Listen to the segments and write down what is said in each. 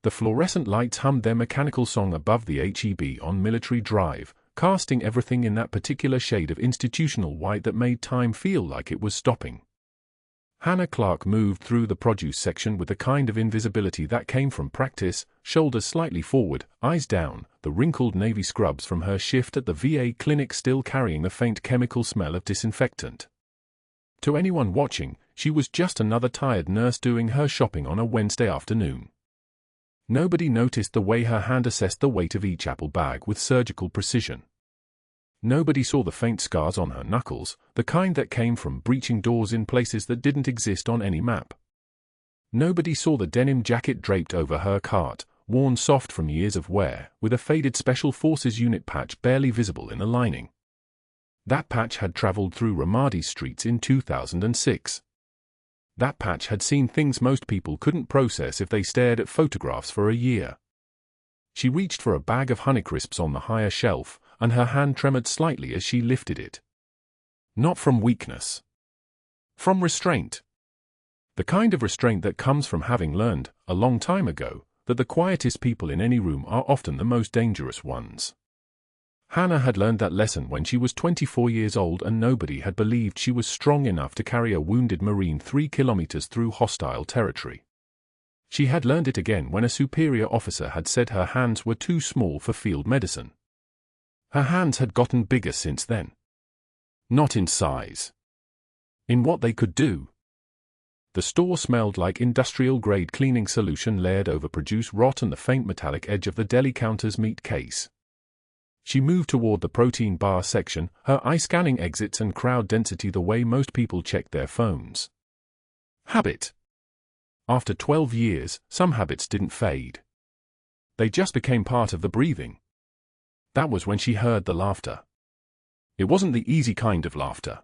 The fluorescent lights hummed their mechanical song above the HEB on Military Drive, casting everything in that particular shade of institutional white that made time feel like it was stopping. Hannah Clarke moved through the produce section with the kind of invisibility that came from practice, shoulders slightly forward, eyes down, the wrinkled navy scrubs from her shift at the VA clinic still carrying the faint chemical smell of disinfectant. To anyone watching, she was just another tired nurse doing her shopping on a Wednesday afternoon. Nobody noticed the way her hand assessed the weight of each apple bag with surgical precision. Nobody saw the faint scars on her knuckles, the kind that came from breaching doors in places that didn't exist on any map. Nobody saw the denim jacket draped over her cart, worn soft from years of wear, with a faded Special Forces unit patch barely visible in the lining. That patch had traveled through Ramadi's streets in 2006. That patch had seen things most people couldn't process if they stared at photographs for a year. She reached for a bag of Honeycrisps on the higher shelf, and her hand tremored slightly as she lifted it. Not from weakness. From restraint. The kind of restraint that comes from having learned, a long time ago, that the quietest people in any room are often the most dangerous ones. Hannah had learned that lesson when she was 24 years old and nobody had believed she was strong enough to carry a wounded Marine 3 kilometers through hostile territory. She had learned it again when a superior officer had said her hands were too small for field medicine. Her hands had gotten bigger since then. Not in size. In what they could do. The store smelled like industrial-grade cleaning solution layered over produce rot and the faint metallic edge of the deli counter's meat case. She moved toward the protein bar section, her eye scanning exits and crowd density the way most people check their phones. Habit. After 12 years, some habits didn't fade. They just became part of the breathing. That was when she heard the laughter. It wasn't the easy kind of laughter.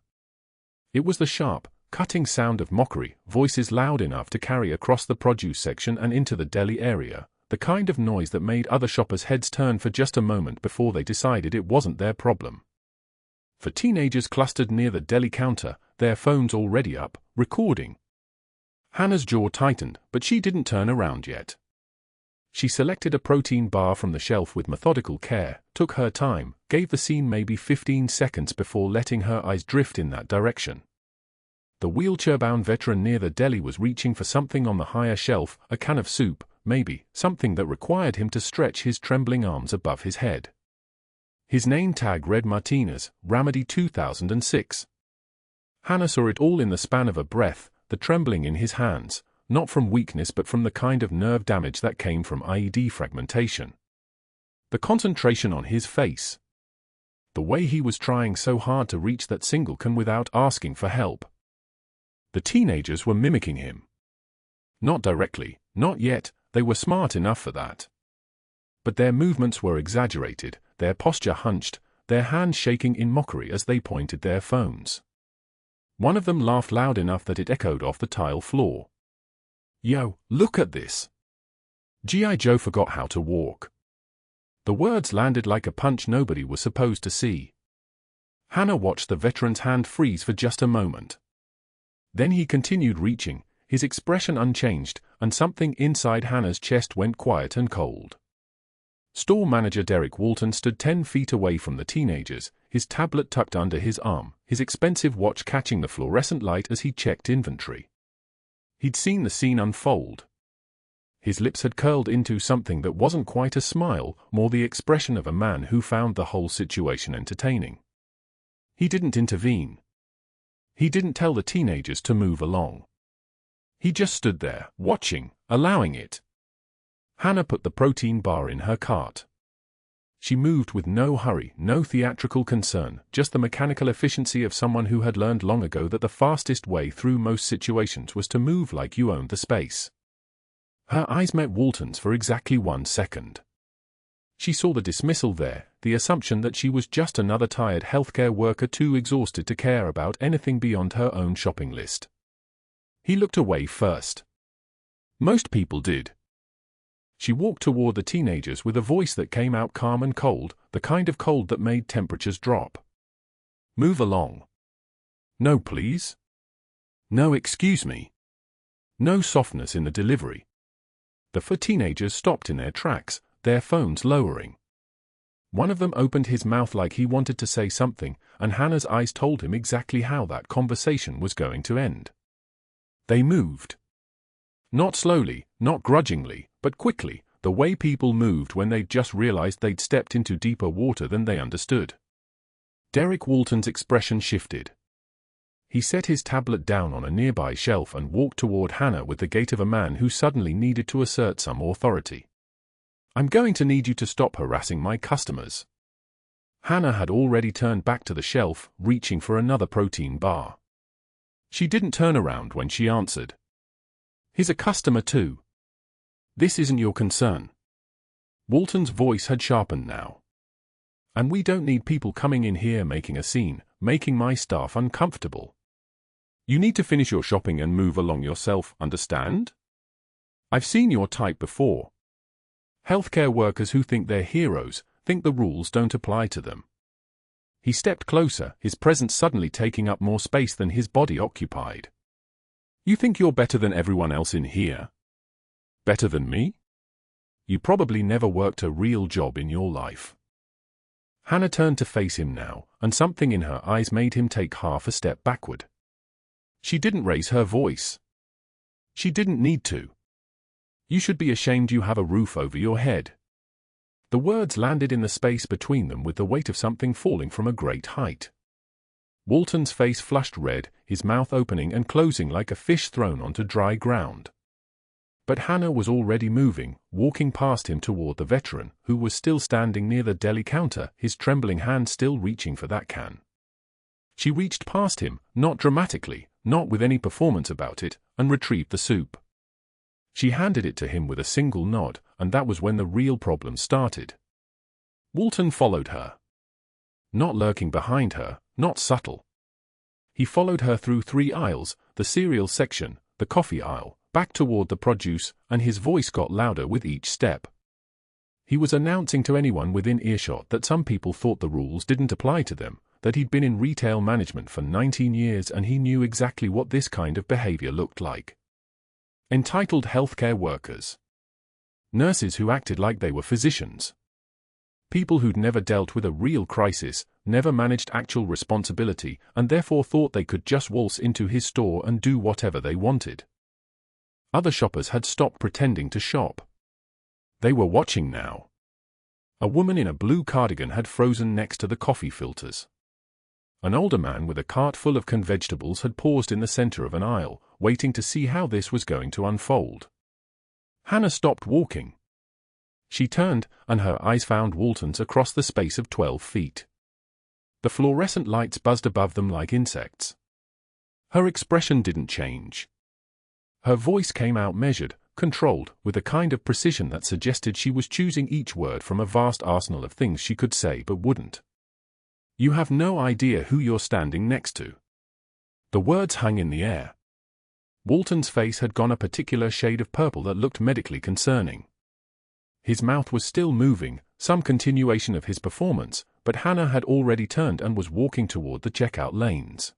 It was the sharp, cutting sound of mockery, voices loud enough to carry across the produce section and into the deli area, the kind of noise that made other shoppers' heads turn for just a moment before they decided it wasn't their problem. For teenagers clustered near the deli counter, their phones already up, recording. Hannah's jaw tightened, but she didn't turn around yet. She selected a protein bar from the shelf with methodical care, took her time, gave the scene maybe 15 seconds before letting her eyes drift in that direction. The wheelchair-bound veteran near the deli was reaching for something on the higher shelf, a can of soup, maybe, something that required him to stretch his trembling arms above his head. His name tag read Martinez, Ramadi 2006. Hannah saw it all in the span of a breath, the trembling in his hands, not from weakness but from the kind of nerve damage that came from IED fragmentation. The concentration on his face. The way he was trying so hard to reach that single can without asking for help. The teenagers were mimicking him. Not directly, not yet, they were smart enough for that. But their movements were exaggerated, their posture hunched, their hands shaking in mockery as they pointed their phones. One of them laughed loud enough that it echoed off the tile floor. "Yo, look at this. G.I. Joe forgot how to walk." The words landed like a punch nobody was supposed to see. Hannah watched the veteran's hand freeze for just a moment. Then he continued reaching, his expression unchanged, and something inside Hannah's chest went quiet and cold. Store manager Derek Walton stood 10 feet away from the teenagers, his tablet tucked under his arm, his expensive watch catching the fluorescent light as he checked inventory. He'd seen the scene unfold. His lips had curled into something that wasn't quite a smile, more the expression of a man who found the whole situation entertaining. He didn't intervene. He didn't tell the teenagers to move along. He just stood there, watching, allowing it. Hannah put the protein bar in her cart. She moved with no hurry, no theatrical concern, just the mechanical efficiency of someone who had learned long ago that the fastest way through most situations was to move like you owned the space. Her eyes met Walton's for exactly 1 second. She saw the dismissal there, the assumption that she was just another tired healthcare worker too exhausted to care about anything beyond her own shopping list. He looked away first. Most people did. She walked toward the teenagers with a voice that came out calm and cold, the kind of cold that made temperatures drop. "Move along." "No, please." "No, excuse me." No softness in the delivery. The four teenagers stopped in their tracks, their phones lowering. One of them opened his mouth like he wanted to say something, and Hannah's eyes told him exactly how that conversation was going to end. They moved. Not slowly, not grudgingly, but quickly, the way people moved when they'd just realized they'd stepped into deeper water than they understood. Derek Walton's expression shifted. He set his tablet down on a nearby shelf and walked toward Hannah with the gait of a man who suddenly needed to assert some authority. "I'm going to need you to stop harassing my customers." Hannah had already turned back to the shelf, reaching for another protein bar. She didn't turn around when she answered. "He's a customer too. This isn't your concern." Walton's voice had sharpened now. "And we don't need people coming in here making a scene, making my staff uncomfortable. You need to finish your shopping and move along yourself, understand? I've seen your type before. Healthcare workers who think they're heroes, think the rules don't apply to them." He stepped closer, his presence suddenly taking up more space than his body occupied. "You think you're better than everyone else in here? Better than me? You probably never worked a real job in your life." Hannah turned to face him now, and something in her eyes made him take half a step backward. She didn't raise her voice. She didn't need to. "You should be ashamed you have a roof over your head." The words landed in the space between them with the weight of something falling from a great height. Walton's face flushed red, his mouth opening and closing like a fish thrown onto dry ground. But Hannah was already moving, walking past him toward the veteran, who was still standing near the deli counter, his trembling hand still reaching for that can. She reached past him, not dramatically, not with any performance about it, and retrieved the soup. She handed it to him with a single nod, and that was when the real problem started. Walton followed her. Not lurking behind her, not subtle. He followed her through 3 aisles, the cereal section, the coffee aisle, back toward the produce, and his voice got louder with each step. He was announcing to anyone within earshot that some people thought the rules didn't apply to them, that he'd been in retail management for 19 years and he knew exactly what this kind of behavior looked like. Entitled healthcare workers. Nurses who acted like they were physicians. People who'd never dealt with a real crisis, never managed actual responsibility, and therefore thought they could just waltz into his store and do whatever they wanted. Other shoppers had stopped pretending to shop. They were watching now. A woman in a blue cardigan had frozen next to the coffee filters. An older man with a cart full of canned vegetables had paused in the center of an aisle, waiting to see how this was going to unfold. Hannah stopped walking. She turned, and her eyes found Walton's across the space of 12 feet. The fluorescent lights buzzed above them like insects. Her expression didn't change. Her voice came out measured, controlled, with a kind of precision that suggested she was choosing each word from a vast arsenal of things she could say but wouldn't. "You have no idea who you're standing next to." The words hung in the air. Walton's face had gone a particular shade of purple that looked medically concerning. His mouth was still moving, some continuation of his performance, but Hannah had already turned and was walking toward the checkout lanes.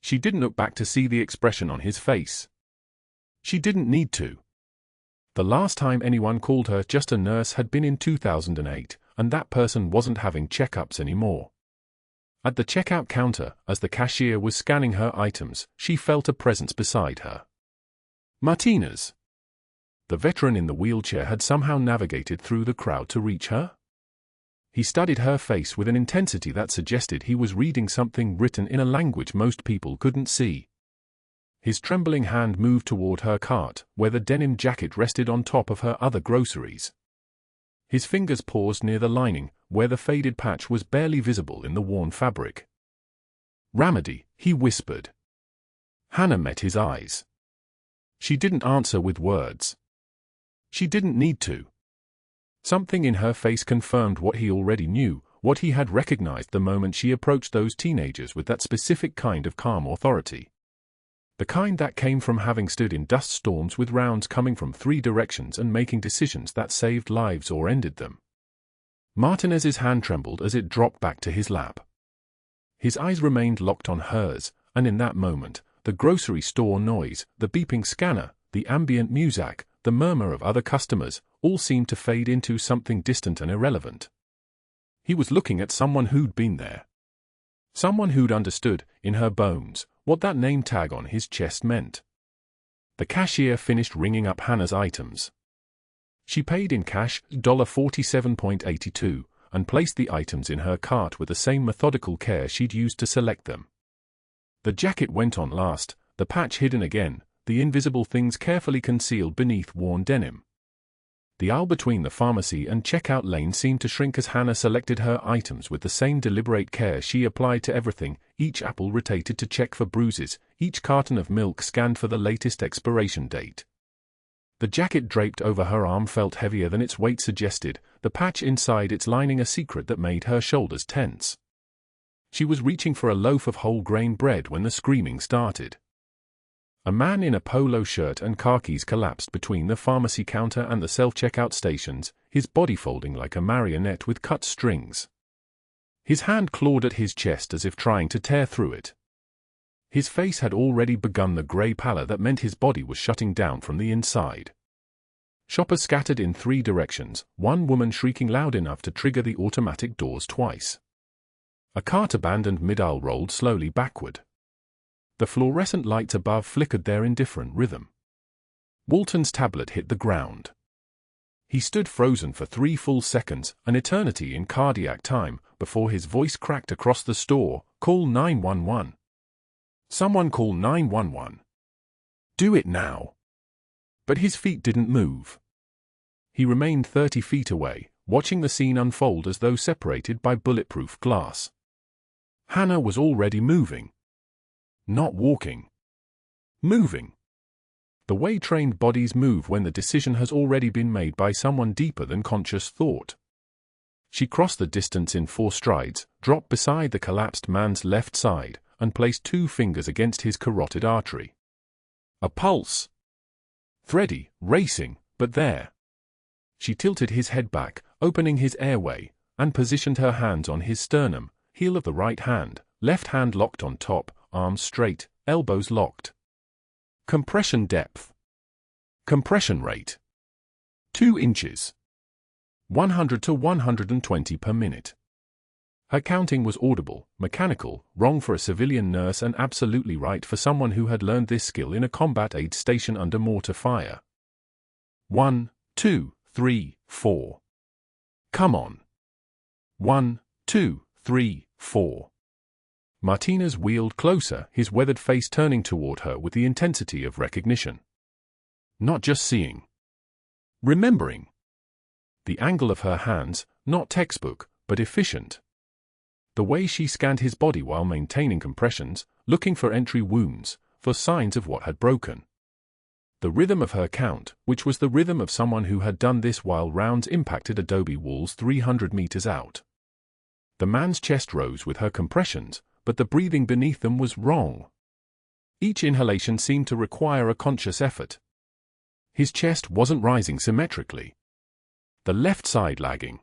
She didn't look back to see the expression on his face. She didn't need to. The last time anyone called her just a nurse had been in 2008, and that person wasn't having checkups anymore. At the checkout counter, as the cashier was scanning her items, she felt a presence beside her. Martinez. The veteran in the wheelchair had somehow navigated through the crowd to reach her. He studied her face with an intensity that suggested he was reading something written in a language most people couldn't see. His trembling hand moved toward her cart, where the denim jacket rested on top of her other groceries. His fingers paused near the lining, where the faded patch was barely visible in the worn fabric. "Ramadi," he whispered. Hannah met his eyes. She didn't answer with words. She didn't need to. Something in her face confirmed what he already knew, what he had recognized the moment she approached those teenagers with that specific kind of calm authority. The kind that came from having stood in dust storms with rounds coming from 3 directions and making decisions that saved lives or ended them. Martinez's hand trembled as it dropped back to his lap. His eyes remained locked on hers, and in that moment, the grocery store noise, the beeping scanner, the ambient music, the murmur of other customers, all seemed to fade into something distant and irrelevant. He was looking at someone who'd been there. Someone who'd understood, in her bones, what that name tag on his chest meant. The cashier finished ringing up Hannah's items. She paid in cash $47.82 and placed the items in her cart with the same methodical care she'd used to select them. The jacket went on last, the patch hidden again, the invisible things carefully concealed beneath worn denim. The aisle between the pharmacy and checkout lane seemed to shrink as Hannah selected her items with the same deliberate care she applied to everything. Each apple rotated to check for bruises, each carton of milk scanned for the latest expiration date. The jacket draped over her arm felt heavier than its weight suggested, the patch inside its lining a secret that made her shoulders tense. She was reaching for a loaf of whole-grain bread when the screaming started. A man in a polo shirt and khakis collapsed between the pharmacy counter and the self-checkout stations, his body folding like a marionette with cut strings. His hand clawed at his chest as if trying to tear through it. His face had already begun the grey pallor that meant his body was shutting down from the inside. Shoppers scattered in 3 directions, one woman shrieking loud enough to trigger the automatic doors twice. A cart abandoned mid-aisle rolled slowly backward. The fluorescent lights above flickered their indifferent rhythm. Walton's tablet hit the ground. He stood frozen for 3 full seconds, an eternity in cardiac time, before his voice cracked across the store, "Call 911. Someone call 911. Do it now." But his feet didn't move. He remained 30 feet away, watching the scene unfold as though separated by bulletproof glass. Hannah was already moving. Not walking. Moving. The way trained bodies move when the decision has already been made by someone deeper than conscious thought. She crossed the distance in 4 strides, dropped beside the collapsed man's left side, and placed 2 fingers against his carotid artery. A pulse. Thready, racing, but there. She tilted his head back, opening his airway, and positioned her hands on his sternum, heel of the right hand, left hand locked on top, arms straight, elbows locked. Compression depth. Compression rate. 2 inches. 100 to 120 per minute. Her counting was audible, mechanical, wrong for a civilian nurse and absolutely right for someone who had learned this skill in a combat aid station under mortar fire. 1, 2, 3, 4. Come on. 1, 2, 3, 4. Martinez wheeled closer, his weathered face turning toward her with the intensity of recognition. Not just seeing. Remembering. The angle of her hands, not textbook, but efficient. The way she scanned his body while maintaining compressions, looking for entry wounds, for signs of what had broken. The rhythm of her count, which was the rhythm of someone who had done this while rounds impacted adobe walls 300 meters out. The man's chest rose with her compressions, but the breathing beneath them was wrong. Each inhalation seemed to require a conscious effort. His chest wasn't rising symmetrically. The left side lagging.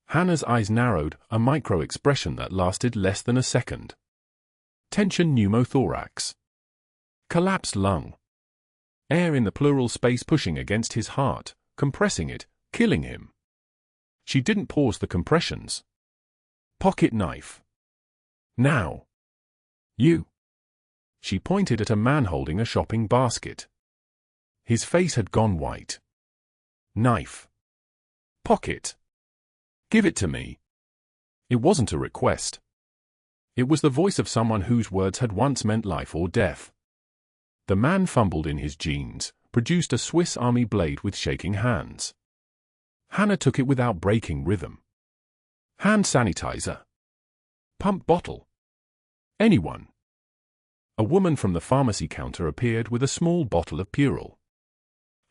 Hannah's eyes narrowed, a micro-expression that lasted less than a second. Tension pneumothorax. Collapsed lung. Air in the pleural space pushing against his heart, compressing it, killing him. She didn't pause the compressions. Pocket knife. Now. You. She pointed at a man holding a shopping basket. His face had gone white. Knife. Pocket. Give it to me. It wasn't a request. It was the voice of someone whose words had once meant life or death. The man fumbled in his jeans, produced a Swiss Army blade with shaking hands. Hannah took it without breaking rhythm. Hand sanitizer. Pump bottle. Anyone. A woman from the pharmacy counter appeared with a small bottle of Purell.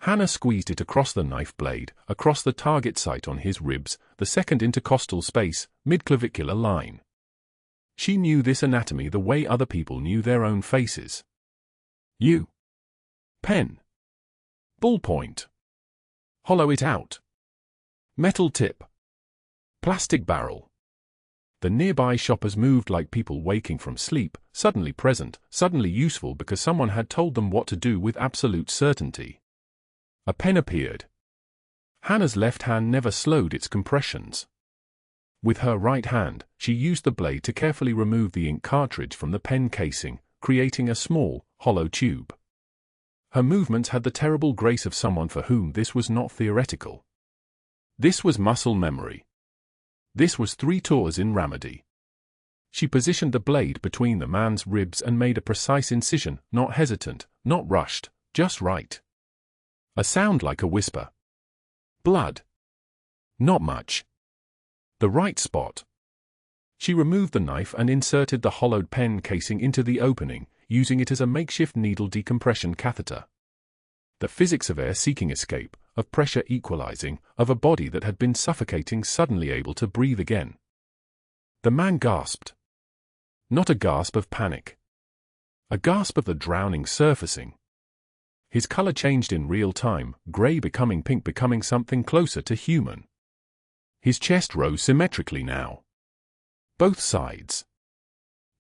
Hannah squeezed it across the knife blade, across the target site on his ribs, the second intercostal space, mid-clavicular line. She knew this anatomy the way other people knew their own faces. You. Pen. Ballpoint. Hollow it out. Metal tip. Plastic barrel. The nearby shoppers moved like people waking from sleep, suddenly present, suddenly useful because someone had told them what to do with absolute certainty. A pen appeared. Hannah's left hand never slowed its compressions. With her right hand, she used the blade to carefully remove the ink cartridge from the pen casing, creating a small, hollow tube. Her movements had the terrible grace of someone for whom this was not theoretical. This was muscle memory. This was 3 tours in Ramadi. She positioned the blade between the man's ribs and made a precise incision, not hesitant, not rushed, just right. A sound like a whisper. Blood. Not much. The right spot. She removed the knife and inserted the hollowed pen casing into the opening, using it as a makeshift needle decompression catheter. The physics of air seeking escape, of pressure equalizing, of a body that had been suffocating suddenly able to breathe again. The man gasped. Not a gasp of panic. A gasp of the drowning surfacing. His color changed in real time, gray becoming pink, becoming something closer to human. His chest rose symmetrically now. Both sides.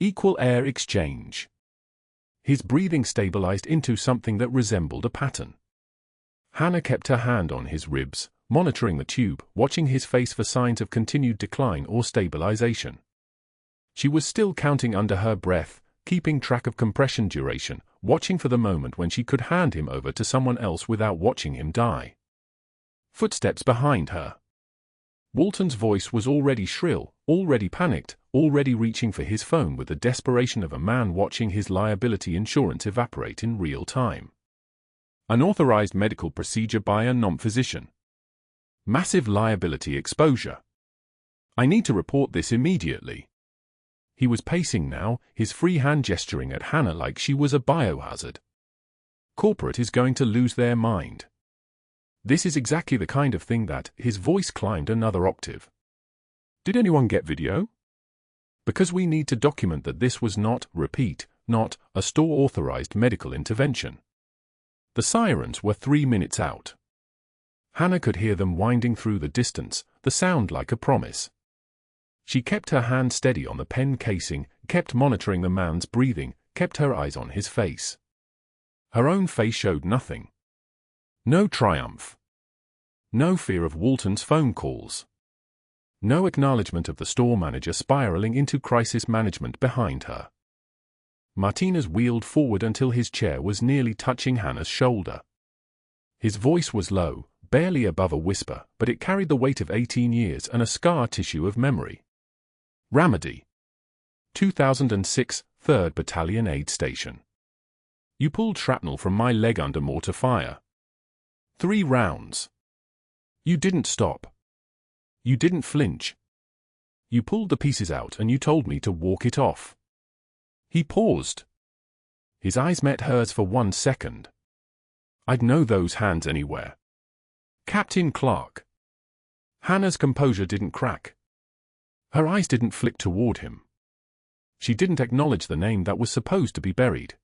Equal air exchange. His breathing stabilized into something that resembled a pattern. Hannah kept her hand on his ribs, monitoring the tube, watching his face for signs of continued decline or stabilization. She was still counting under her breath, keeping track of compression duration, watching for the moment when she could hand him over to someone else without watching him die. Footsteps behind her. Walton's voice was already shrill, already panicked, already reaching for his phone with the desperation of a man watching his liability insurance evaporate in real time. Unauthorized medical procedure by a non-physician. Massive liability exposure. I need to report this immediately. He was pacing now, his free hand gesturing at Hannah like she was a biohazard. Corporate is going to lose their mind. This is exactly the kind of thing that, his voice climbed another octave. Did anyone get video? Because we need to document that this was not, repeat, not, a store-authorized medical intervention. The sirens were 3 minutes out. Hannah could hear them winding through the distance, the sound like a promise. She kept her hand steady on the pen casing, kept monitoring the man's breathing, kept her eyes on his face. Her own face showed nothing. No triumph. No fear of Walton's phone calls. No acknowledgement of the store manager spiraling into crisis management behind her. Martinez wheeled forward until his chair was nearly touching Hannah's shoulder. His voice was low, barely above a whisper, but it carried the weight of 18 years and a scar tissue of memory. Ramadi. 2006, 3rd Battalion Aid Station. You pulled shrapnel from my leg under mortar fire. 3 rounds. You didn't stop. You didn't flinch. You pulled the pieces out and you told me to walk it off. He paused. His eyes met hers for 1 second. I'd know those hands anywhere. Captain Clarke. Hannah's composure didn't crack. Her eyes didn't flick toward him. She didn't acknowledge the name that was supposed to be buried.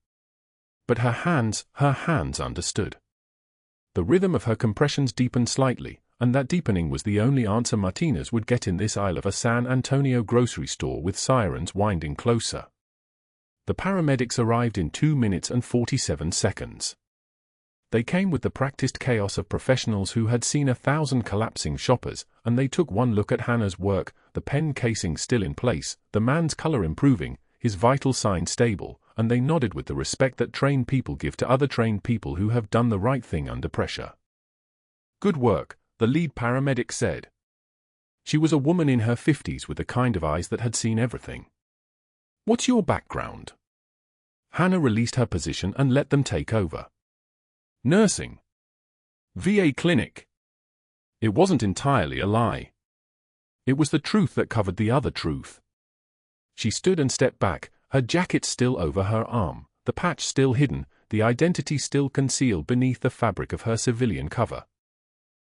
But her hands understood. The rhythm of her compressions deepened slightly, and that deepening was the only answer Martinez would get in this aisle of a San Antonio grocery store with sirens winding closer. The paramedics arrived in 2 minutes and 47 seconds. They came with the practiced chaos of professionals who had seen 1,000 collapsing shoppers, and they took one look at Hannah's work, the pen casing still in place, the man's color improving, his vital signs stable, and they nodded with the respect that trained people give to other trained people who have done the right thing under pressure. Good work, the lead paramedic said. She was a woman in her 50s with the kind of eyes that had seen everything. What's your background? Hannah released her position and let them take over. Nursing. VA clinic. It wasn't entirely a lie. It was the truth that covered the other truth. She stood and stepped back, her jacket still over her arm, the patch still hidden, the identity still concealed beneath the fabric of her civilian cover.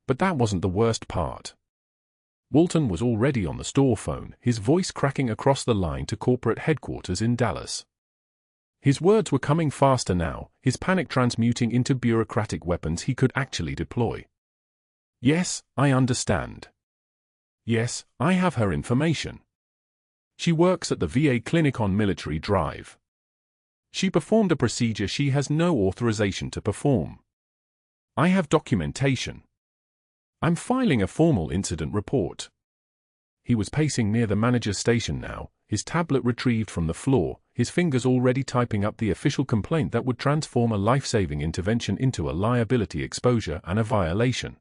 But that wasn't the worst part. Walton was already on the store phone, his voice cracking across the line to corporate headquarters in Dallas. His words were coming faster now, his panic transmuting into bureaucratic weapons he could actually deploy. Yes, I understand. Yes, I have her information. She works at the VA clinic on Military Drive. She performed a procedure she has no authorization to perform. I have documentation. I'm filing a formal incident report. He was pacing near the manager's station now, his tablet retrieved from the floor, his fingers already typing up the official complaint that would transform a life-saving intervention into a liability exposure and a violation.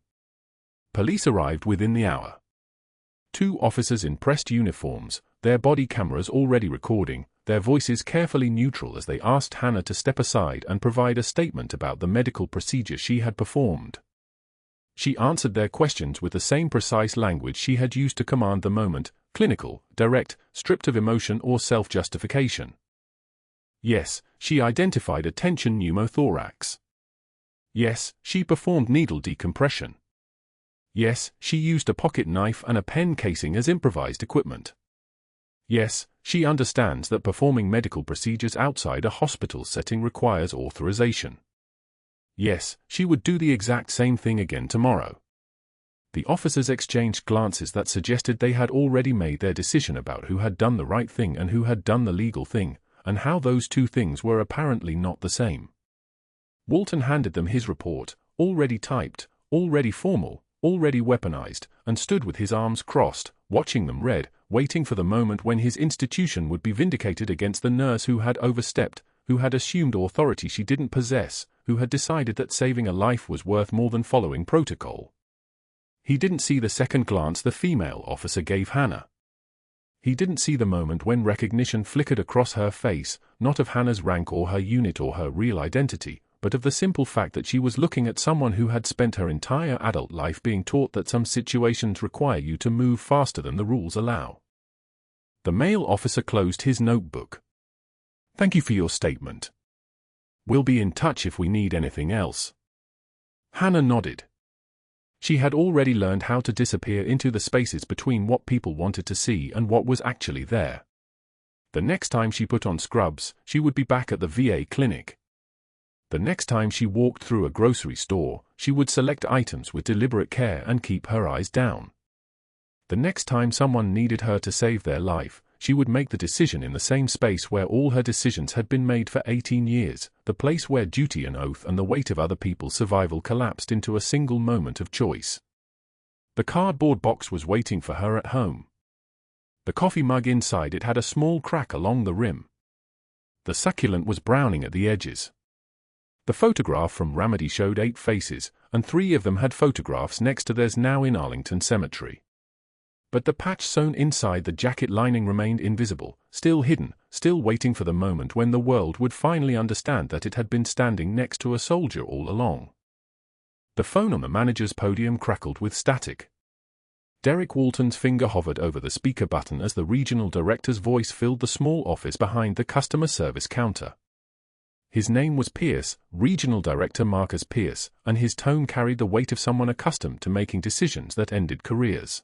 Police arrived within the hour. 2 officers in pressed uniforms, their body cameras already recording, their voices carefully neutral as they asked Hannah to step aside and provide a statement about the medical procedure she had performed. She answered their questions with the same precise language she had used to command the moment, clinical, direct, stripped of emotion or self-justification. Yes, she identified a tension pneumothorax. Yes, she performed needle decompression. Yes, she used a pocket knife and a pen casing as improvised equipment. Yes, she understands that performing medical procedures outside a hospital setting requires authorization. Yes, she would do the exact same thing again tomorrow. The officers exchanged glances that suggested they had already made their decision about who had done the right thing and who had done the legal thing, and how those two things were apparently not the same. Walton handed them his report, already typed, already formal, already weaponized, and stood with his arms crossed, watching them read, waiting for the moment when his institution would be vindicated against the nurse who had overstepped, who had assumed authority she didn't possess, who had decided that saving a life was worth more than following protocol. He didn't see the second glance the female officer gave Hannah. He didn't see the moment when recognition flickered across her face, not of Hannah's rank or her unit or her real identity, but of the simple fact that she was looking at someone who had spent her entire adult life being taught that some situations require you to move faster than the rules allow. The male officer closed his notebook. Thank you for your statement. We'll be in touch if we need anything else. Hannah nodded. She had already learned how to disappear into the spaces between what people wanted to see and what was actually there. The next time she put on scrubs, she would be back at the VA clinic. The next time she walked through a grocery store, she would select items with deliberate care and keep her eyes down. The next time someone needed her to save their life, she would make the decision in the same space where all her decisions had been made for 18 years, the place where duty and oath and the weight of other people's survival collapsed into a single moment of choice. The cardboard box was waiting for her at home. The coffee mug inside it had a small crack along the rim. The succulent was browning at the edges. The photograph from Ramadi showed 8 faces, and 3 of them had photographs next to theirs now in Arlington Cemetery. But the patch sewn inside the jacket lining remained invisible, still hidden, still waiting for the moment when the world would finally understand that it had been standing next to a soldier all along. The phone on the manager's podium crackled with static. Derek Walton's finger hovered over the speaker button as the regional director's voice filled the small office behind the customer service counter. His name was Pierce, Regional Director Marcus Pierce, and his tone carried the weight of someone accustomed to making decisions that ended careers.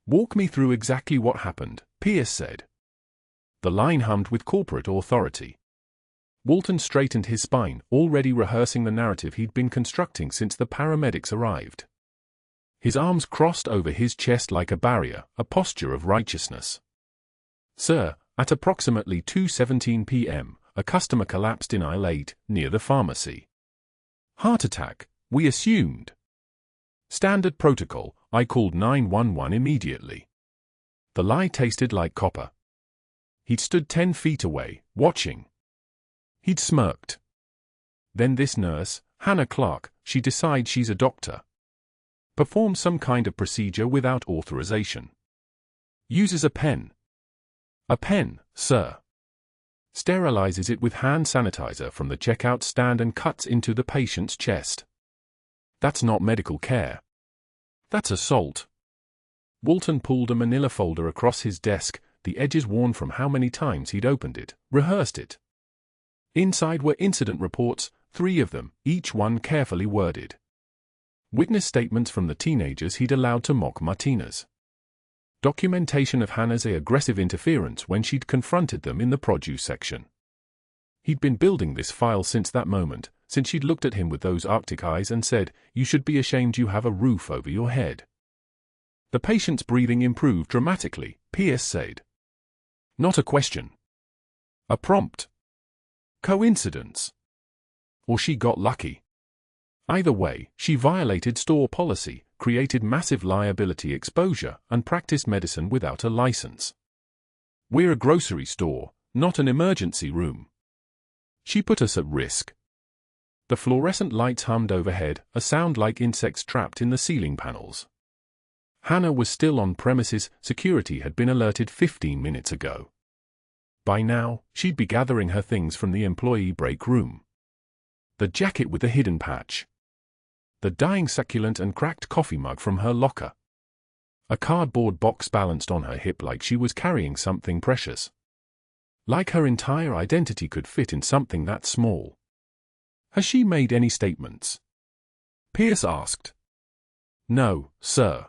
"Walk me through exactly what happened," Pierce said. The line hummed with corporate authority. Walton straightened his spine, already rehearsing the narrative he'd been constructing since the paramedics arrived. His arms crossed over his chest like a barrier, a posture of righteousness. "Sir, at approximately 2:17 p.m., a customer collapsed in aisle 8, near the pharmacy. Heart attack, we assumed. Standard protocol, I called 911 immediately. The lie tasted like copper. He'd stood 10 feet away, watching. He'd smirked. Then this nurse, Hannah Clarke, she decides she's a doctor. Performs some kind of procedure without authorization. Uses a pen. A pen, sir. Sterilizes it with hand sanitizer from the checkout stand and cuts into the patient's chest. That's not medical care. That's assault." Walton pulled a manila folder across his desk, the edges worn from how many times he'd opened it, rehearsed it. Inside were incident reports, 3 of them, each one carefully worded. Witness statements from the teenagers he'd allowed to mock Martinez. Documentation of Hannah's aggressive interference when she'd confronted them in the produce section. He'd been building this file since that moment, since she'd looked at him with those Arctic eyes and said, "You should be ashamed you have a roof over your head." The patient's breathing improved dramatically, Pierce said. Not a question. A prompt. Coincidence. Or she got lucky. Either way, she violated store policy, created massive liability exposure, and practiced medicine without a license. We're a grocery store, not an emergency room. She put us at risk. The fluorescent lights hummed overhead, a sound like insects trapped in the ceiling panels. Hannah was still on premises. Security had been alerted 15 minutes ago. By now, she'd be gathering her things from the employee break room. The jacket with the hidden patch. The dying succulent and cracked coffee mug from her locker. A cardboard box balanced on her hip like she was carrying something precious. Like her entire identity could fit in something that small. Has she made any statements? Pierce asked. No, sir.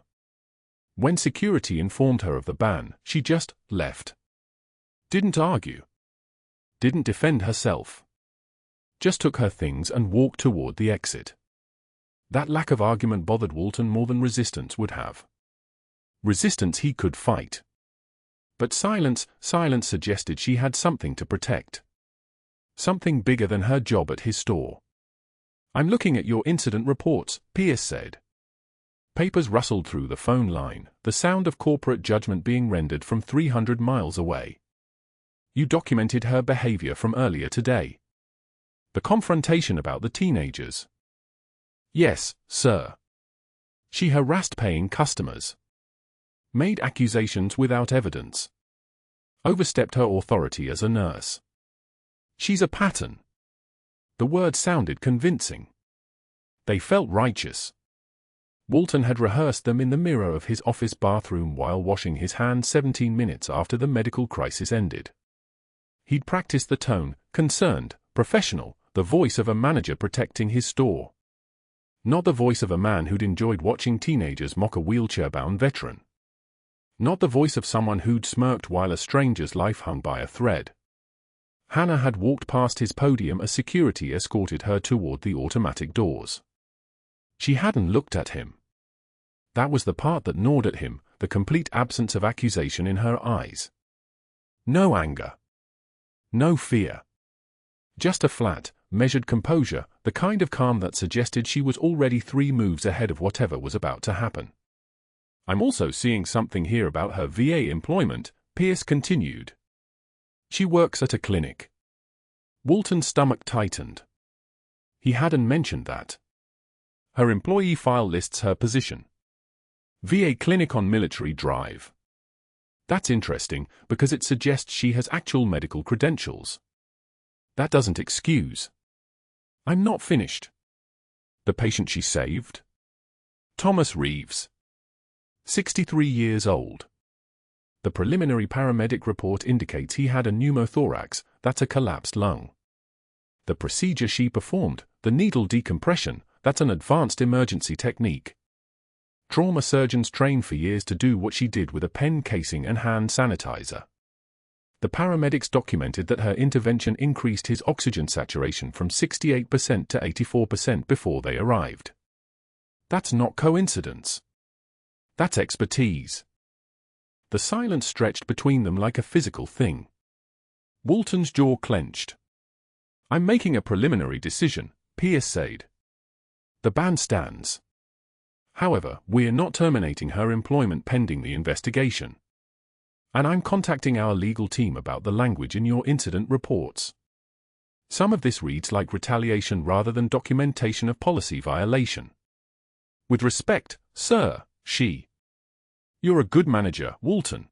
When security informed her of the ban, she just left. Didn't argue. Didn't defend herself. Just took her things and walked toward the exit. That lack of argument bothered Walton more than resistance would have. Resistance he could fight. But silence suggested she had something to protect. Something bigger than her job at his store. I'm looking at your incident reports, Pierce said. Papers rustled through the phone line, the sound of corporate judgment being rendered from 300 miles away. You documented her behavior from earlier today. The confrontation about the teenagers. Yes, sir. She harassed paying customers. Made accusations without evidence. Overstepped her authority as a nurse. She's a pattern. The word sounded convincing. They felt righteous. Walton had rehearsed them in the mirror of his office bathroom while washing his hands 17 minutes after the medical crisis ended. He'd practiced the tone, concerned, professional, the voice of a manager protecting his store. Not the voice of a man who'd enjoyed watching teenagers mock a wheelchair-bound veteran. Not the voice of someone who'd smirked while a stranger's life hung by a thread. Hannah had walked past his podium as security escorted her toward the automatic doors. She hadn't looked at him. That was the part that gnawed at him, the complete absence of accusation in her eyes. No anger. No fear. Just a flat, measured composure, the kind of calm that suggested she was already 3 moves ahead of whatever was about to happen. I'm also seeing something here about her VA employment, Pierce continued. She works at a clinic. Walton's stomach tightened. He hadn't mentioned that. Her employee file lists her position. VA clinic on Military Drive. That's interesting, because it suggests she has actual medical credentials. That doesn't excuse. I'm not finished. The patient she saved? Thomas Reeves. 63 years old. The preliminary paramedic report indicates he had a pneumothorax, that's a collapsed lung. The procedure she performed, the needle decompression, that's an advanced emergency technique. Trauma surgeons train for years to do what she did with a pen casing and hand sanitizer. The paramedics documented that her intervention increased his oxygen saturation from 68% to 84% before they arrived. That's not coincidence. That's expertise. The silence stretched between them like a physical thing. Walton's jaw clenched. I'm making a preliminary decision, Pierce said. The ban stands. However, we're not terminating her employment pending the investigation. And I'm contacting our legal team about the language in your incident reports. Some of this reads like retaliation rather than documentation of policy violation. With respect, sir, she. You're a good manager, Walton.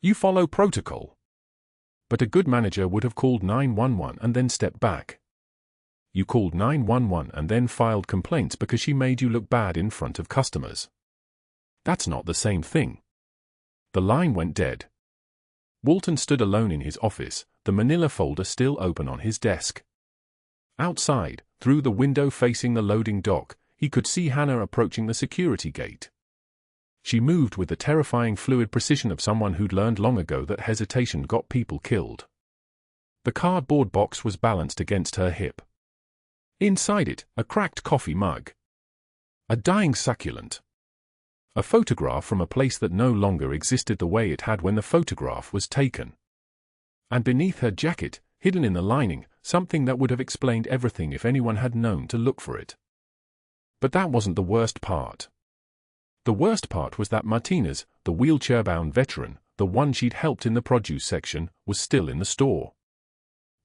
You follow protocol. But a good manager would have called 911 and then stepped back. You called 911 and then filed complaints because she made you look bad in front of customers. That's not the same thing. The line went dead. Walton stood alone in his office, the manila folder still open on his desk. Outside, through the window facing the loading dock, he could see Hannah approaching the security gate. She moved with the terrifying fluid precision of someone who'd learned long ago that hesitation got people killed. The cardboard box was balanced against her hip. Inside it, a cracked coffee mug. A dying succulent. A photograph from a place that no longer existed the way it had when the photograph was taken. And beneath her jacket, hidden in the lining, something that would have explained everything if anyone had known to look for it. But that wasn't the worst part. The worst part was that Martinez, the wheelchair-bound veteran, the one she'd helped in the produce section, was still in the store.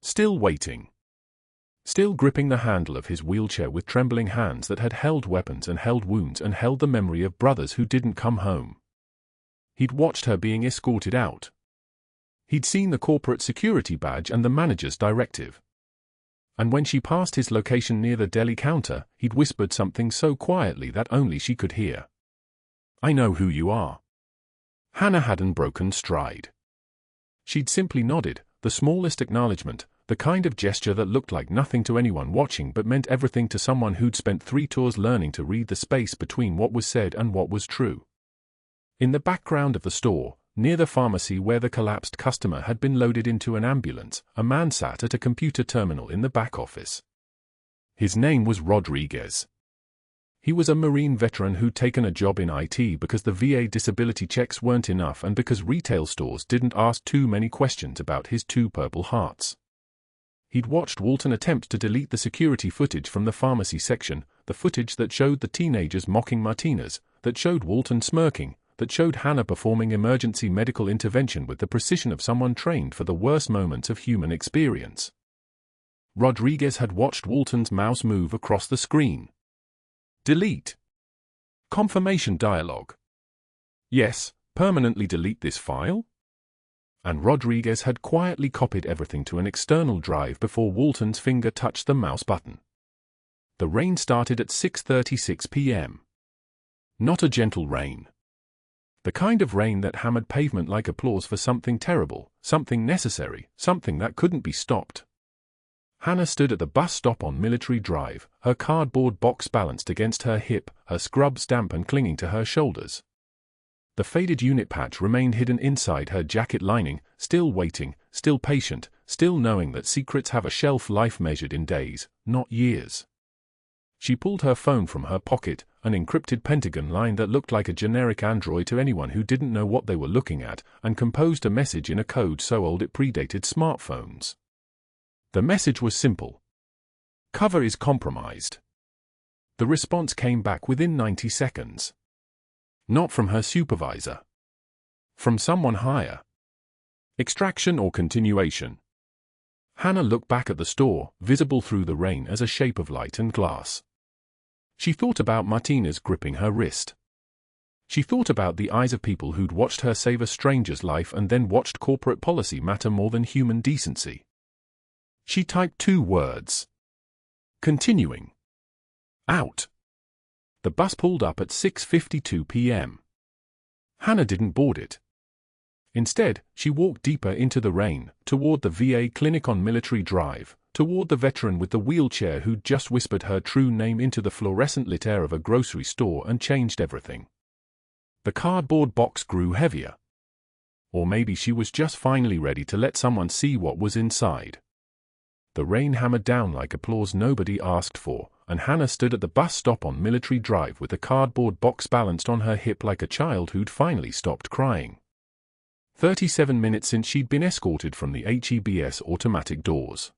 Still waiting. Still gripping the handle of his wheelchair with trembling hands that had held weapons and held wounds and held the memory of brothers who didn't come home. He'd watched her being escorted out. He'd seen the corporate security badge and the manager's directive. And when she passed his location near the deli counter, he'd whispered something so quietly that only she could hear. "I know who you are." Hannah hadn't broken stride. She'd simply nodded, the smallest acknowledgement, the kind of gesture that looked like nothing to anyone watching but meant everything to someone who'd spent 3 tours learning to read the space between what was said and what was true. In the background of the store, near the pharmacy where the collapsed customer had been loaded into an ambulance, a man sat at a computer terminal in the back office. His name was Rodriguez. He was a Marine veteran who'd taken a job in IT because the VA disability checks weren't enough and because retail stores didn't ask too many questions about his 2 Purple Hearts. He'd watched Walton attempt to delete the security footage from the pharmacy section, the footage that showed the teenagers mocking Martinez, that showed Walton smirking, that showed Hannah performing emergency medical intervention with the precision of someone trained for the worst moments of human experience. Rodriguez had watched Walton's mouse move across the screen. Delete. Confirmation dialog. Yes, permanently delete this file? And Rodriguez had quietly copied everything to an external drive before Walton's finger touched the mouse button. The rain started at 6:36 p.m. Not a gentle rain. The kind of rain that hammered pavement like applause for something terrible, something necessary, something that couldn't be stopped. Hannah stood at the bus stop on Military Drive, her cardboard box balanced against her hip, her scrubs damp and clinging to her shoulders. The faded unit patch remained hidden inside her jacket lining, still waiting, still patient, still knowing that secrets have a shelf life measured in days, not years. She pulled her phone from her pocket, an encrypted pentagon line that looked like a generic Android to anyone who didn't know what they were looking at, and composed a message in a code so old it predated smartphones. The message was simple. Cover is compromised. The response came back within 90 seconds. Not from her supervisor. From someone higher. Extraction or continuation. Hannah looked back at the store, visible through the rain as a shape of light and glass. She thought about Martinez gripping her wrist. She thought about the eyes of people who'd watched her save a stranger's life and then watched corporate policy matter more than human decency. She typed 2 words. Continuing. Out. The bus pulled up at 6:52 p.m. Hannah didn't board it. Instead, she walked deeper into the rain, toward the VA clinic on Military Drive, toward the veteran with the wheelchair who'd just whispered her true name into the fluorescent-lit air of a grocery store and changed everything. The cardboard box grew heavier. Or maybe she was just finally ready to let someone see what was inside. The rain hammered down like applause nobody asked for, and Hannah stood at the bus stop on Military Drive with the cardboard box balanced on her hip like a child who'd finally stopped crying. 37 minutes since she'd been escorted from the HEBS automatic doors.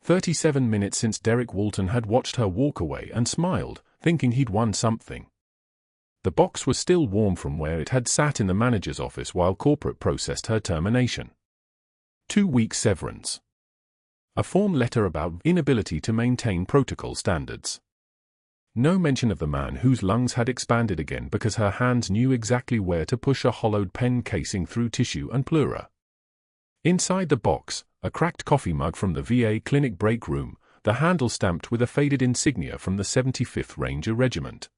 37 minutes since Derek Walton had watched her walk away and smiled, thinking he'd won something. The box was still warm from where it had sat in the manager's office while corporate processed her termination. 2-week severance. A form letter about inability to maintain protocol standards. No mention of the man whose lungs had expanded again because her hands knew exactly where to push a hollowed pen casing through tissue and pleura. Inside the box, a cracked coffee mug from the VA clinic break room, the handle stamped with a faded insignia from the 75th Ranger Regiment.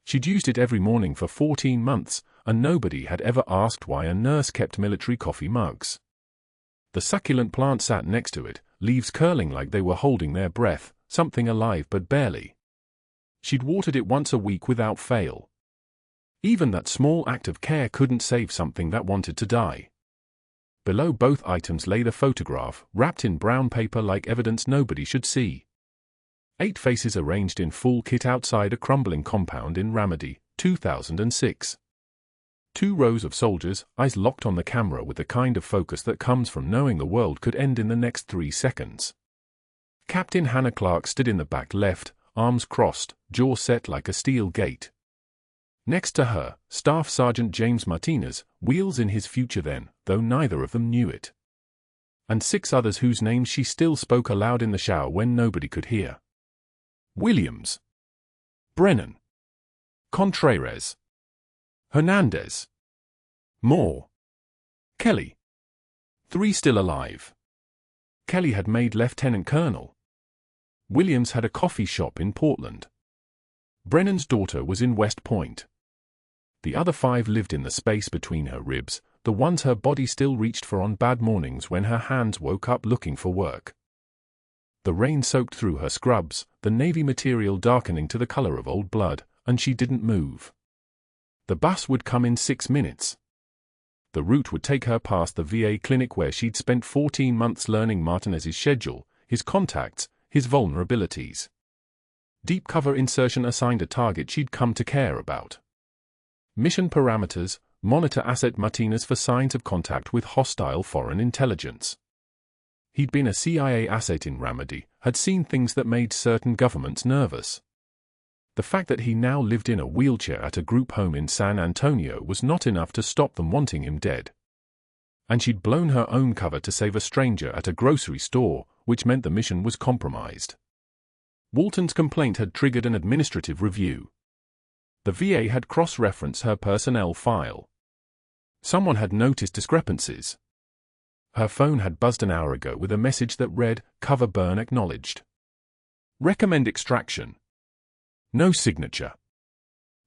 She'd used it every morning for 14 months, and nobody had ever asked why a nurse kept military coffee mugs. The succulent plant sat next to it, leaves curling like they were holding their breath, something alive but barely. She'd watered it once a week without fail. Even that small act of care couldn't save something that wanted to die. Below both items lay the photograph, wrapped in brown paper like evidence nobody should see. 8 faces arranged in full kit outside a crumbling compound in Ramadi, 2006. 2 rows of soldiers, eyes locked on the camera with the kind of focus that comes from knowing the world could end in the next 3 seconds. Captain Hannah Clarke stood in the back left, arms crossed, jaw set like a steel gate. Next to her, Staff Sergeant James Martinez, wheels in his future then, though neither of them knew it. And 6 others whose names she still spoke aloud in the shower when nobody could hear. Williams, Brennan, Contreras, Hernandez, Moore, Kelly. 3 still alive. Kelly had made lieutenant colonel. Williams had a coffee shop in Portland. Brennan's daughter was in West Point. The other 5 lived in the space between her ribs, the ones her body still reached for on bad mornings when her hands woke up looking for work. The rain soaked through her scrubs, the navy material darkening to the color of old blood, and she didn't move. The bus would come in 6 minutes. The route would take her past the VA clinic where she'd spent 14 months learning Martinez's schedule, his contacts, his vulnerabilities. Deep cover insertion assigned a target she'd come to care about. Mission parameters: monitor asset Martinez for signs of contact with hostile foreign intelligence. He'd been a CIA asset in Ramadi, had seen things that made certain governments nervous. The fact that he now lived in a wheelchair at a group home in San Antonio was not enough to stop them wanting him dead. And she'd blown her own cover to save a stranger at a grocery store, which meant the mission was compromised. Walton's complaint had triggered an administrative review. The VA had cross-referenced her personnel file. Someone had noticed discrepancies. Her phone had buzzed an hour ago with a message that read, "Cover burn acknowledged. Recommend extraction." No signature.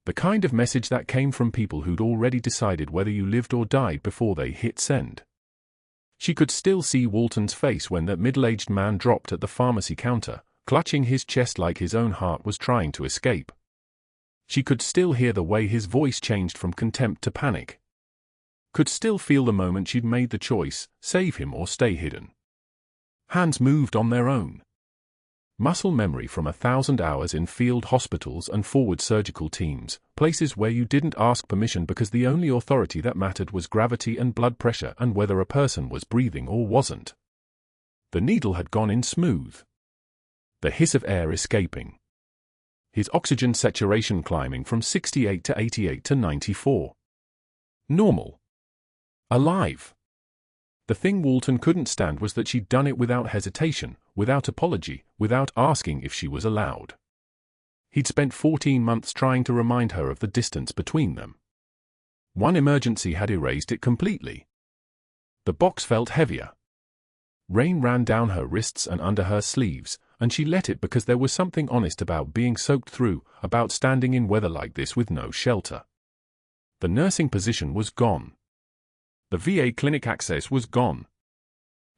The kind of message that came from people who'd already decided whether you lived or died before they hit send. She could still see Walton's face when that middle-aged man dropped at the pharmacy counter, clutching his chest like his own heart was trying to escape. She could still hear the way his voice changed from contempt to panic. Could still feel the moment she'd made the choice, save him or stay hidden. Hands moved on their own. Muscle memory from 1,000 hours in field hospitals and forward surgical teams, places where you didn't ask permission because the only authority that mattered was gravity and blood pressure and whether a person was breathing or wasn't. The needle had gone in smooth. The hiss of air escaping. His oxygen saturation climbing from 68 to 88 to 94. Normal. Alive. The thing Walton couldn't stand was that she'd done it without hesitation, without apology, without asking if she was allowed. He'd spent 14 months trying to remind her of the distance between them. One emergency had erased it completely. The box felt heavier. Rain ran down her wrists and under her sleeves, and she let it because there was something honest about being soaked through, about standing in weather like this with no shelter. The nursing position was gone. The VA clinic access was gone.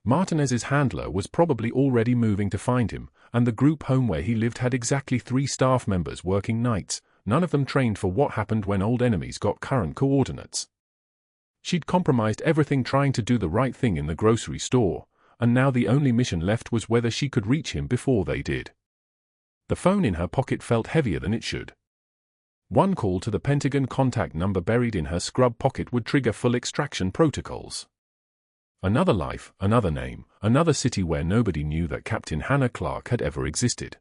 Martinez's handler was probably already moving to find him, and the group home where he lived had exactly 3 staff members working nights, none of them trained for what happened when old enemies got current coordinates. She'd compromised everything trying to do the right thing in the grocery store, and now the only mission left was whether she could reach him before they did. The phone in her pocket felt heavier than it should. One call to the Pentagon contact number buried in her scrub pocket would trigger full extraction protocols. Another life, another name, another city where nobody knew that Captain Hannah Clarke had ever existed.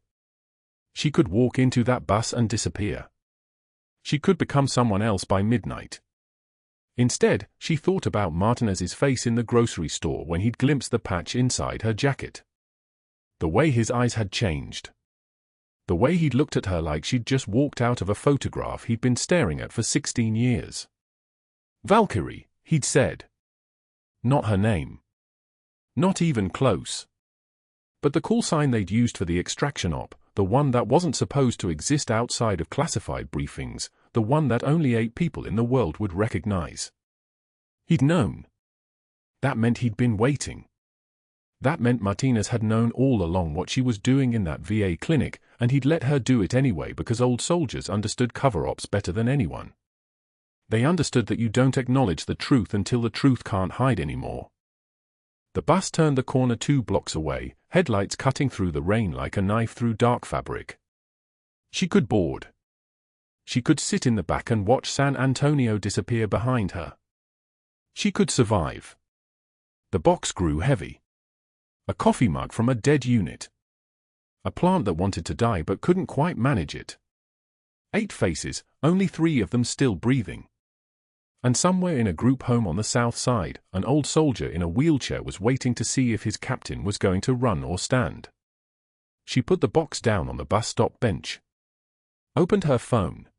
She could walk into that bus and disappear. She could become someone else by midnight. Instead, she thought about Martinez's face in the grocery store when he'd glimpsed the patch inside her jacket. The way his eyes had changed. The way he'd looked at her like she'd just walked out of a photograph he'd been staring at for 16 years. Valkyrie, he'd said. Not her name. Not even close. But the call sign they'd used for the extraction op, the one that wasn't supposed to exist outside of classified briefings, the one that only 8 people in the world would recognize. He'd known. That meant he'd been waiting. That meant Martinez had known all along what she was doing in that VA clinic, and he'd let her do it anyway because old soldiers understood cover-ops better than anyone. They understood that you don't acknowledge the truth until the truth can't hide anymore. The bus turned the corner 2 blocks away, headlights cutting through the rain like a knife through dark fabric. She could board. She could sit in the back and watch San Antonio disappear behind her. She could survive. The box grew heavy. A coffee mug from a dead unit. A plant that wanted to die but couldn't quite manage it. 8 faces, only 3 of them still breathing. And somewhere in a group home on the south side, an old soldier in a wheelchair was waiting to see if his captain was going to run or stand. She put the box down on the bus stop bench. Opened her phone.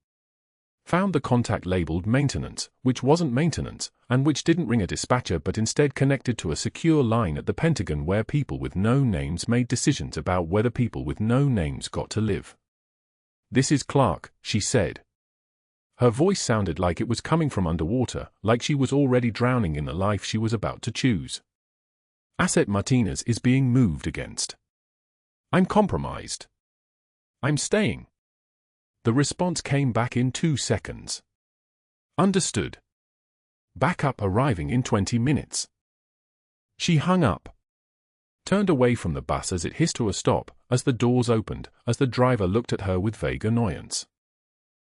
Found the contact labeled maintenance, which wasn't maintenance, and which didn't ring a dispatcher but instead connected to a secure line at the Pentagon where people with no names made decisions about whether people with no names got to live. "This is Clarke," she said. Her voice sounded like it was coming from underwater, like she was already drowning in the life she was about to choose. "Asset Martinez is being moved against. I'm compromised. I'm staying." The response came back in 2 seconds. "Understood. Backup arriving in 20 minutes." She hung up. Turned away from the bus as it hissed to a stop, as the doors opened, as the driver looked at her with vague annoyance.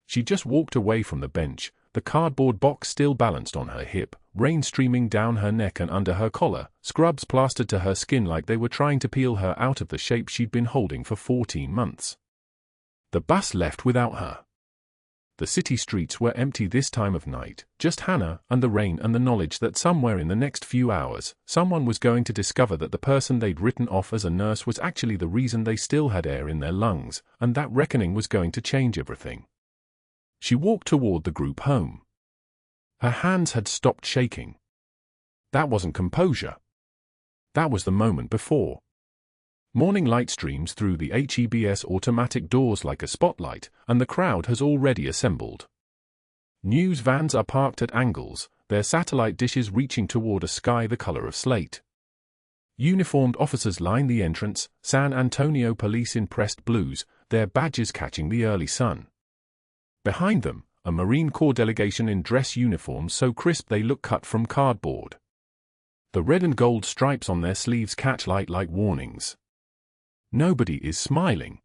She just walked away from the bench, the cardboard box still balanced on her hip, rain streaming down her neck and under her collar, scrubs plastered to her skin like they were trying to peel her out of the shape she'd been holding for 14 months. The bus left without her. The city streets were empty this time of night, just Hannah and the rain and the knowledge that somewhere in the next few hours, someone was going to discover that the person they'd written off as a nurse was actually the reason they still had air in their lungs, and that reckoning was going to change everything. She walked toward the group home. Her hands had stopped shaking. That wasn't composure. That was the moment before. Morning light streams through the HEB's automatic doors like a spotlight, and the crowd has already assembled. News vans are parked at angles, their satellite dishes reaching toward a sky the color of slate. Uniformed officers line the entrance, San Antonio police in pressed blues, their badges catching the early sun. Behind them, a Marine Corps delegation in dress uniforms so crisp they look cut from cardboard. The red and gold stripes on their sleeves catch light like warnings. Nobody is smiling.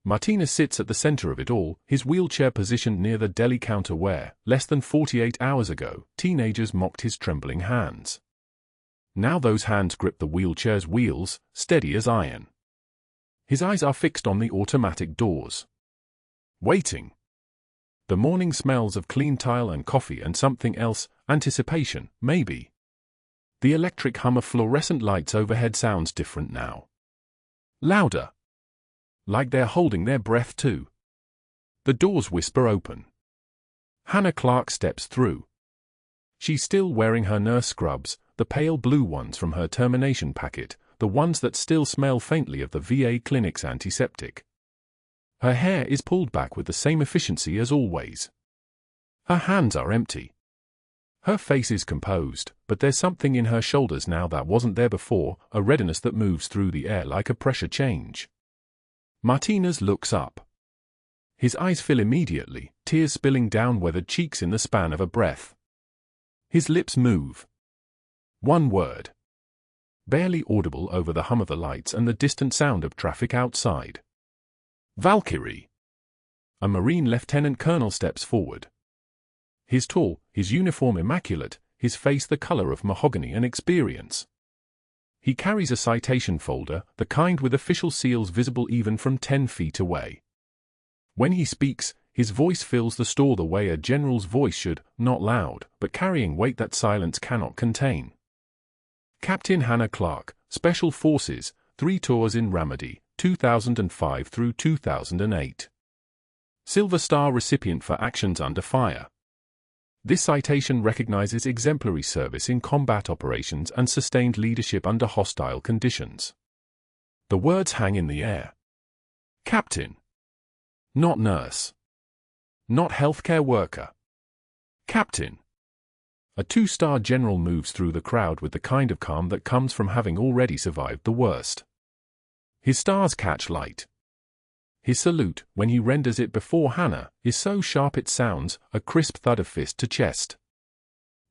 Martinez sits at the center of it all, his wheelchair positioned near the deli counter where, less than 48 hours ago, teenagers mocked his trembling hands. Now those hands grip the wheelchair's wheels, steady as iron. His eyes are fixed on the automatic doors. Waiting. The morning smells of clean tile and coffee and something else, anticipation, maybe. The electric hum of fluorescent lights overhead sounds different now. Louder. Like they're holding their breath too. The doors whisper open. Hannah Clarke steps through. She's still wearing her nurse scrubs, the pale blue ones from her termination packet, the ones that still smell faintly of the VA clinic's antiseptic. Her hair is pulled back with the same efficiency as always. Her hands are empty. Her face is composed, but there's something in her shoulders now that wasn't there before, a readiness that moves through the air like a pressure change. Martinez looks up. His eyes fill immediately, tears spilling down weathered cheeks in the span of a breath. His lips move. One word. Barely audible over the hum of the lights and the distant sound of traffic outside. Valkyrie. A Marine lieutenant colonel steps forward. He's tall, his uniform immaculate, his face the color of mahogany and experience. He carries a citation folder, the kind with official seals visible even from 10 feet away. When he speaks, his voice fills the store the way a general's voice should, not loud, but carrying weight that silence cannot contain. Captain Hannah Clarke, Special Forces, 3 tours in Ramadi, 2005 through 2008. Silver Star recipient for actions under fire. This citation recognizes exemplary service in combat operations and sustained leadership under hostile conditions. The words hang in the air. Captain. Not nurse. Not healthcare worker. Captain. A 2-star general moves through the crowd with the kind of calm that comes from having already survived the worst. His stars catch light. His salute, when he renders it before Hannah, is so sharp it sounds, a crisp thud of fist to chest.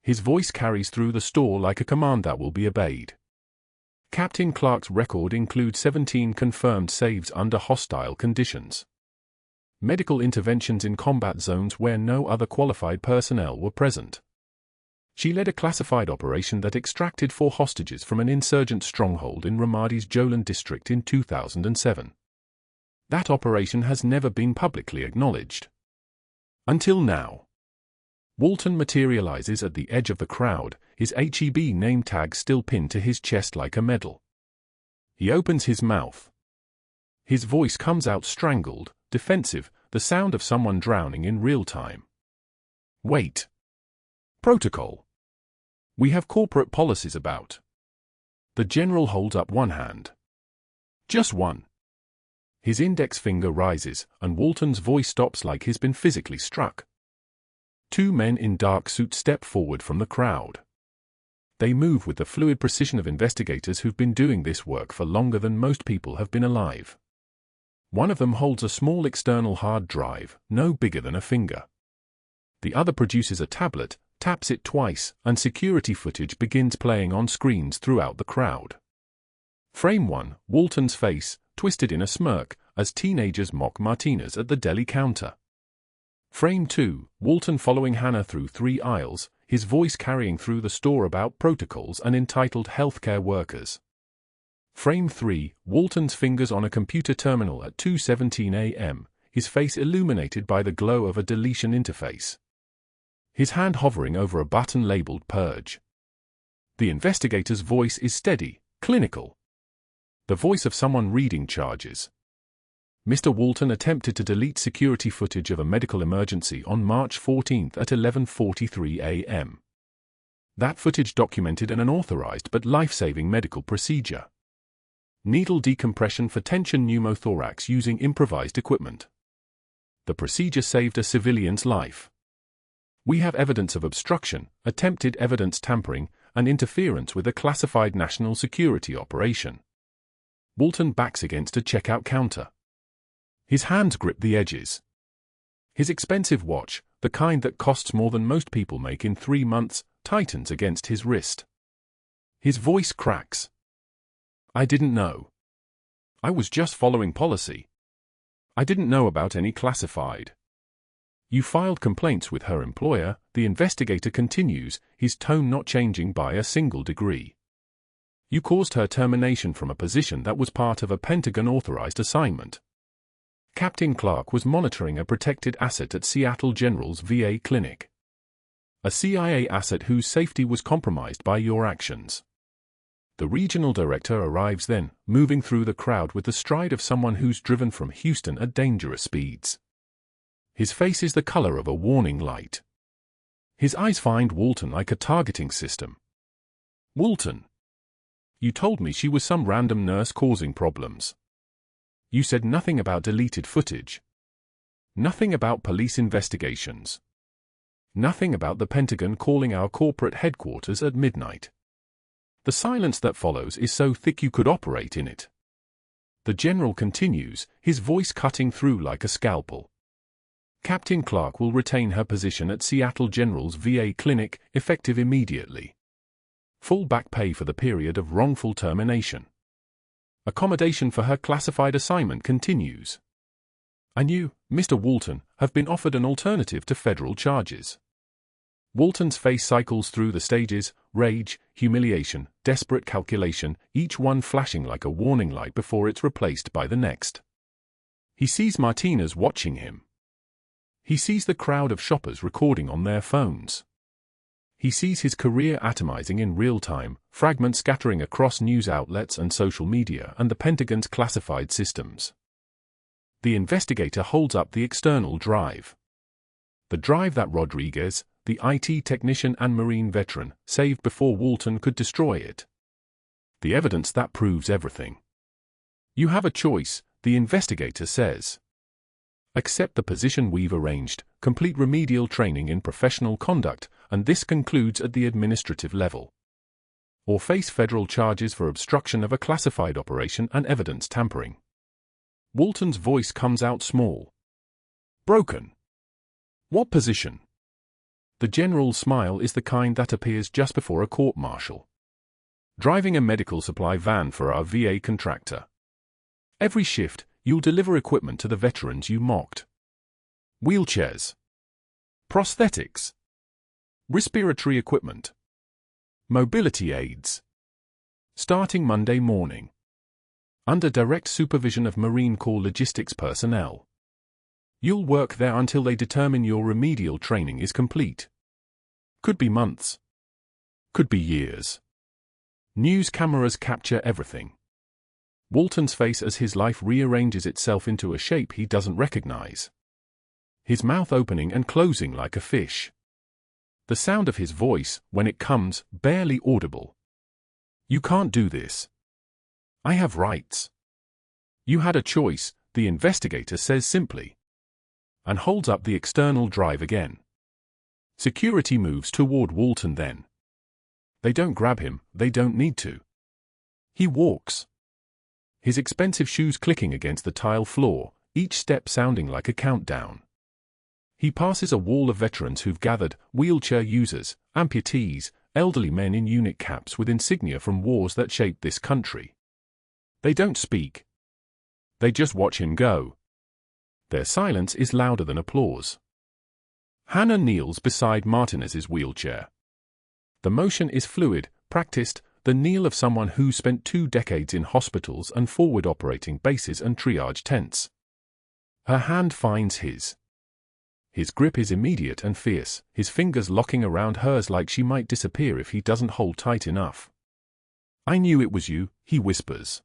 His voice carries through the store like a command that will be obeyed. Captain Clarke's record includes 17 confirmed saves under hostile conditions. Medical interventions in combat zones where no other qualified personnel were present. She led a classified operation that extracted 4 hostages from an insurgent stronghold in Ramadi's Jolan district in 2007. That operation has never been publicly acknowledged. Until now. Walton materializes at the edge of the crowd, his HEB name tag still pinned to his chest like a medal. He opens his mouth. His voice comes out strangled, defensive, the sound of someone drowning in real time. Wait. Protocol. We have corporate policies about. The general holds up one hand. Just one. His index finger rises, and Walton's voice stops like he's been physically struck. Two men in dark suits step forward from the crowd. They move with the fluid precision of investigators who've been doing this work for longer than most people have been alive. One of them holds a small external hard drive, no bigger than a finger. The other produces a tablet, taps it twice, and security footage begins playing on screens throughout the crowd. Frame 1, Walton's face, twisted in a smirk, as teenagers mock Martinez at the deli counter. Frame 2, Walton following Hannah through 3 aisles, his voice carrying through the store about protocols and entitled healthcare workers. Frame 3, Walton's fingers on a computer terminal at 2:17 a.m., his face illuminated by the glow of a deletion interface. His hand hovering over a button labeled Purge. The investigator's voice is steady, clinical. The voice of someone reading charges. Mr. Walton attempted to delete security footage of a medical emergency on March 14 at 11:43 a.m. That footage documented an unauthorized but life-saving medical procedure. Needle decompression for tension pneumothorax using improvised equipment. The procedure saved a civilian's life. We have evidence of obstruction, attempted evidence tampering, and interference with a classified national security operation. Walton backs against a checkout counter. His hands grip the edges. His expensive watch, the kind that costs more than most people make in 3 months, tightens against his wrist. His voice cracks. I didn't know. I was just following policy. I didn't know about any classified. You filed complaints with her employer, the investigator continues, his tone not changing by a single degree. You caused her termination from a position that was part of a Pentagon-authorized assignment. Captain Clarke was monitoring a protected asset at Seattle General's VA clinic. A CIA asset whose safety was compromised by your actions. The regional director arrives then, moving through the crowd with the stride of someone who's driven from Houston at dangerous speeds. His face is the color of a warning light. His eyes find Walton like a targeting system. Walton. You told me she was some random nurse causing problems. You said nothing about deleted footage. Nothing about police investigations. Nothing about the Pentagon calling our corporate headquarters at midnight. The silence that follows is so thick you could operate in it. The general continues, his voice cutting through like a scalpel. Captain Clarke will retain her position at Seattle General's VA clinic, effective immediately. Full back pay for the period of wrongful termination. Accommodation for her classified assignment continues. And you, Mr. Walton, have been offered an alternative to federal charges. Walton's face cycles through the stages, rage, humiliation, desperate calculation, each one flashing like a warning light before it's replaced by the next. He sees Martinez watching him. He sees the crowd of shoppers recording on their phones. He sees his career atomizing in real time, fragments scattering across news outlets and social media and the Pentagon's classified systems. The investigator holds up the external drive. The drive that Rodriguez, the IT technician and Marine veteran, saved before Walton could destroy it. The evidence that proves everything. You have a choice, the investigator says. Accept the position we've arranged, complete remedial training in professional conduct, and this concludes at the administrative level. Or face federal charges for obstruction of a classified operation and evidence tampering. Walton's voice comes out small. Broken. What position? The general's smile is the kind that appears just before a court-martial. Driving a medical supply van for our VA contractor. Every shift, you'll deliver equipment to the veterans you mocked. Wheelchairs. Prosthetics. Respiratory equipment. Mobility aids. Starting Monday morning. under direct supervision of Marine Corps logistics personnel. You'll work there until they determine your remedial training is complete. Could be months. Could be years. News cameras capture everything. Walton's face as his life rearranges itself into a shape he doesn't recognize. His mouth opening and closing like a fish. The sound of his voice, when it comes, barely audible. You can't do this. I have rights. You had a choice, the investigator says simply. And holds up the external drive again. Security moves toward Walton then. They don't grab him, they don't need to. He walks. His expensive shoes clicking against the tile floor, each step sounding like a countdown. He passes a wall of veterans who've gathered, wheelchair users, amputees, elderly men in unit caps with insignia from wars that shaped this country. They don't speak. They just watch him go. Their silence is louder than applause. Hannah kneels beside Martinez's wheelchair. The motion is fluid, practiced, the kneel of someone who spent 2 decades in hospitals and forward operating bases and triage tents. Her hand finds his. His grip is immediate and fierce, his fingers locking around hers like she might disappear if he doesn't hold tight enough. I knew it was you, he whispers.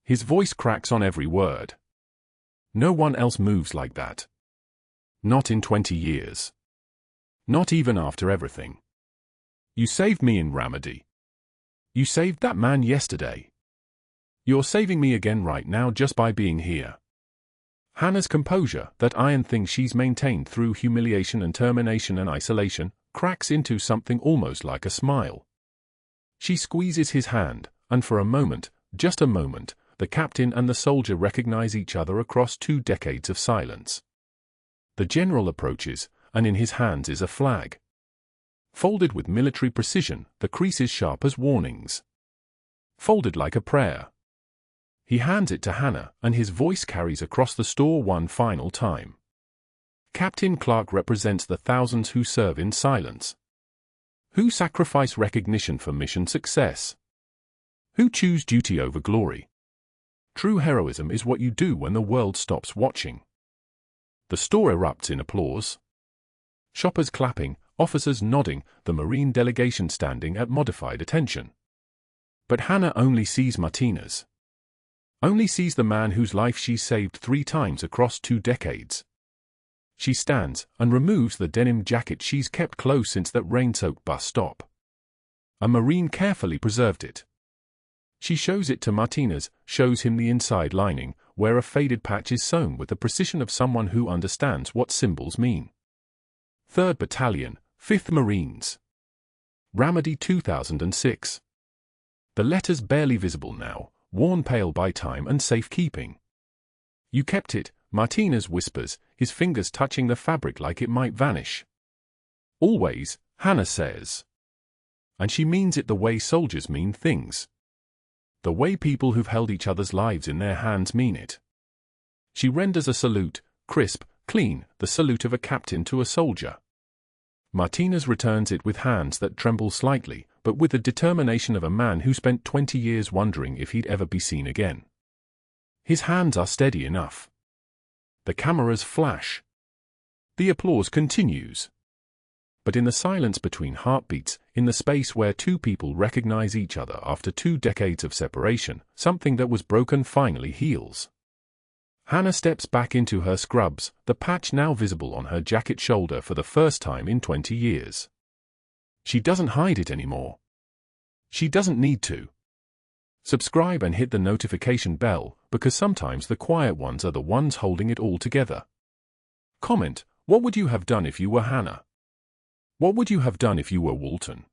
His voice cracks on every word. No one else moves like that. Not in 20 years. Not even after everything. You saved me in Ramadi. You saved that man yesterday. You're saving me again right now just by being here. Hannah's composure, that iron thing she's maintained through humiliation and termination and isolation, cracks into something almost like a smile. She squeezes his hand, and for a moment, just a moment, the captain and the soldier recognize each other across 2 decades of silence. The general approaches, and in his hands is a flag. Folded with military precision, the creases sharp as warnings. Folded like a prayer. He hands it to Hannah, and his voice carries across the store one final time. Captain Clarke represents the thousands who serve in silence. Who sacrifice recognition for mission success. Who choose duty over glory. True heroism is what you do when the world stops watching. The store erupts in applause. Shoppers clapping, officers nodding, the Marine delegation standing at modified attention. But Hannah only sees Martinez. Only sees the man whose life she saved 3 times across 2 decades. She stands and removes the denim jacket she's kept close since that rain-soaked bus stop. A Marine carefully preserved it. She shows it to Martinez, shows him the inside lining, where a faded patch is sewn with the precision of someone who understands what symbols mean. 3rd Battalion, 5th Marines. Ramadi 2006. The letters barely visible now, worn pale by time and safekeeping. You kept it, Martinez whispers, his fingers touching the fabric like it might vanish. Always, Hannah says. And she means it the way soldiers mean things. The way people who've held each other's lives in their hands mean it. She renders a salute, crisp, clean, the salute of a captain to a soldier. Martinez returns it with hands that tremble slightly, but with the determination of a man who spent 20 years wondering if he'd ever be seen again. His hands are steady enough. The cameras flash. The applause continues. But in the silence between heartbeats, in the space where 2 people recognize each other after 2 decades of separation, something that was broken finally heals. Hannah steps back into her scrubs, the patch now visible on her jacket shoulder for the first time in 20 years. She doesn't hide it anymore. She doesn't need to. Subscribe and hit the notification bell, because sometimes the quiet ones are the ones holding it all together. Comment, what would you have done if you were Hannah? What would you have done if you were Walton?